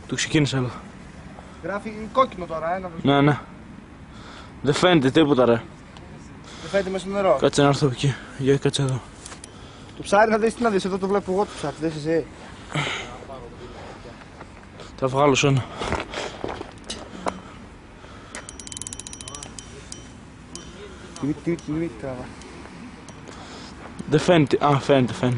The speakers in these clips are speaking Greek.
Το ξεκίνησα, έλα. Γράφει κόκκινο τώρα, Ναι, ναι. Δεν φαίνεται τίποτα, ρε. Δεν φαίνεται μέσα στο νερό. Κάτσε να έρθω από εκεί. Για κάτσε εδώ. Το ψάρι να δεις, τι να δεις, εδώ το βλέπω εγώ το ψάρι, δες εσύ. Θα βγάλω σε ένα. Τι τραβά. Δεν φαίνεται. Α, φαίνεται.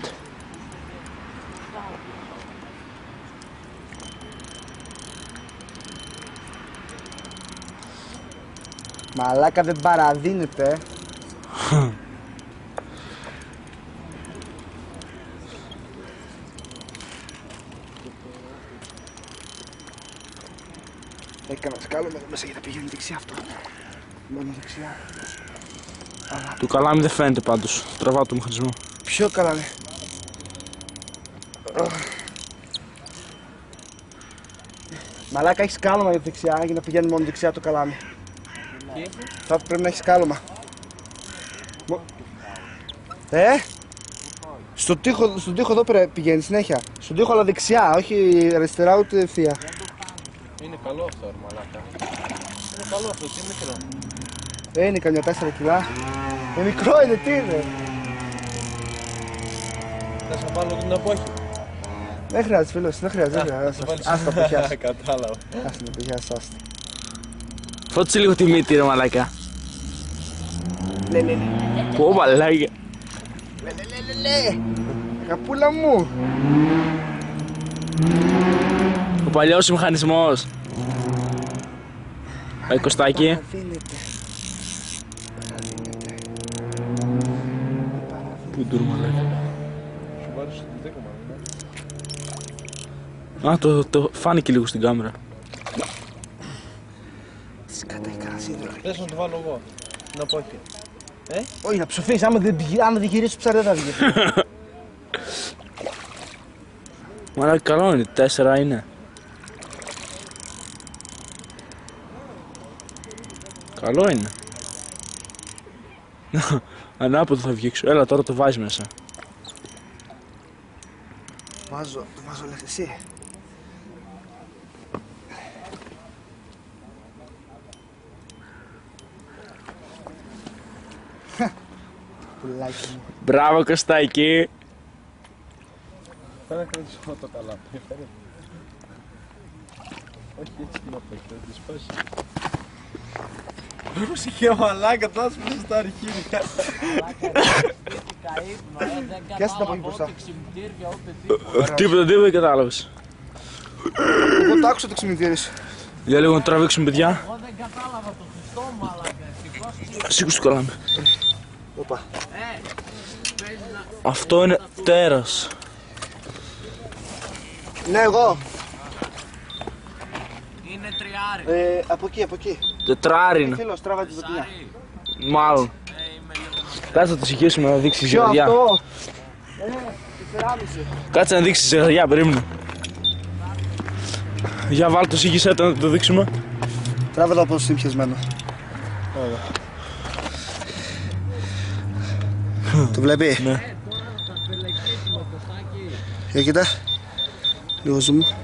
Μαλάκα δεν παραδίνεται. Έκανα σκάλωμα εδώ μέσα γιατί πηγαίνει δεξιά αυτό. Μόνο δεξιά. Το καλάμι δεν φαίνεται πάντως. Τραβάω το μηχανισμό. Ποιο καλάμι? Μαλάκα έχει σκάλωμα για δεξιά για να πηγαίνει μόνο δεξιά το καλάμι. Θα πρέπει να έχει σκάλωμα. Στον τοίχο εδώ πηγαίνει συνέχεια. Στον τοίχο αλλά δεξιά, όχι αριστερά ούτε ευθεία. Είναι καλό αυτό, ρε μαλάκα. Είναι καλό αυτό, είναι μικρό. Είναι καμιά 4 κιλά. Μικρό είναι, τι είναι. Θες να βάλω την απόχη. Δεν χρειάζεται φίλος, δεν χρειάζεται. Ας το πιάσεις. Κατάλαβα. Ας το πιάσεις, άστα. Φώτισε λίγο τη μύτη, ρε μαλάκα. Λε. Πω μαλάκα. Λε. Καπούλα μου. Ο παλιός μηχανισμός. Πάει Κωστάκη. Πού ντουρ μαλάκα. Σου βάζεις το δίκο Α, μάλλον. το φάνηκε λίγο στην κάμερα. Σκάτα, έχει κανένα σίδερο. Θες να το βάλω εγώ. Την απόχη. Όχι, να ψοφείς, άμα δεν γυρίσει το ψάρι δεν θα βγει. Μαλάκα καλό είναι, 4 είναι. Καλό είναι. Ανάποδο θα βγει έξω. Έλα τώρα το βάζεις μέσα. Το βάζω λες εσύ. Πουλάκι μου. Μπράβο Κωστάκη. Φέρε να κρατήσω το καλάμι. Όχι έτσι την απόχη, θα τη σπάσει. Είχε μαλάκα, θα σπάσει στα αρχίδια. Πιάσε τα από μπροστά. Τίποτα κατάλαβες. Εγώ το άκουσα το ξυμητήρις. Για λίγο να τραβήξουμε παιδιά. Εγώ δεν κατάλαβα το Χριστό μαλάκα. Σήκω στο καλάμι. Οπα. Αυτό είναι τέρας. Ναι, εγώ. Είναι τριάρι. Από εκεί. Τετράρι είναι. Φίλος, τράβα τη δοκιμιά. Μάλλον. Κάτσε να το συγχύσουμε να δείξει Ποιο ζυγαριά. αυτό? 4,5. Κάτσε να δείξει ζυγαριά, περίμενε. Για βάλ το συγχύσέ το να το δείξουμε. Τράβα το από συμπιασμένο. Το βλέπει? Ναι. Για κοίτα. Λίγο zoom.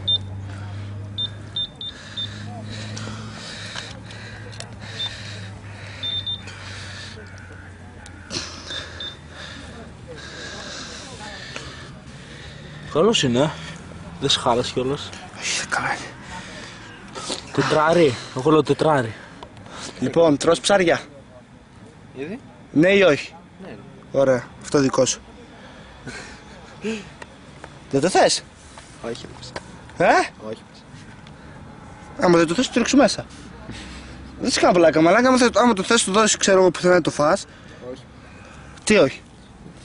Καλός είναι, δεν σχάλας κιόλας. Όχι, καλά είναι. Τετράρι, εγώ λέω τετράρι. Λοιπόν, τρως ψάρια. Ήδη? Ναι ή όχι? Ναι. Ωραία, αυτό δικό σου. Δεν το θες? Όχι. Όχι. Άμα δεν το θες, το ρίξου μέσα. Δεν σε κάνω πλάκα, μαλάκα. Άμα το θες, το δώσεις, ξέρω εγώ πουθενά το φας. Όχι. Τι όχι?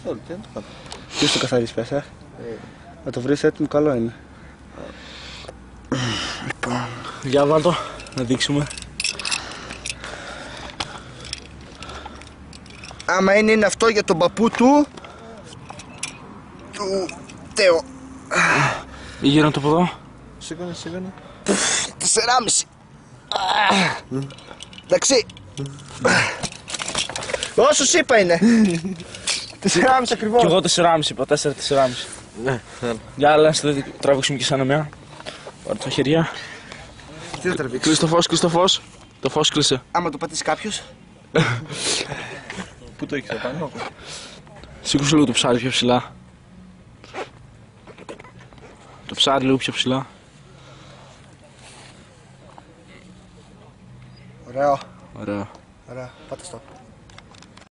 Θέλω, τι να το κάνω. Ποιος το καθαρίσει πες, Να το βρεις έτοιμο, καλό είναι. Λοιπόν. Για βάλ το, να δείξουμε. Άμα είναι αυτό για τον παππού του Τέο. Γύρω το από εδώ. Σήκωνε. 4,5. Εντάξει. Όσο σου είπα είναι. 4,5 ακριβώς. Κι εγώ 4,5 είπα, 4-4,5. Ναι, θέλω. Για άλλα, να τραβήξουμε και σαν μια. Πάρε τα χέρια. Τι θα τραβήξει. Κλείς το φως, κλείς το φως. Το φως κλείσε. Άμα το πατήσει κάποιος. Πού το έχεις επάνω? Σήκωσε λίγο το ψάρι πιο ψηλά. Το ψάρι λίγο πιο ψηλά. Ωραίο. Ωραία. Ωραία. Πάτε στο.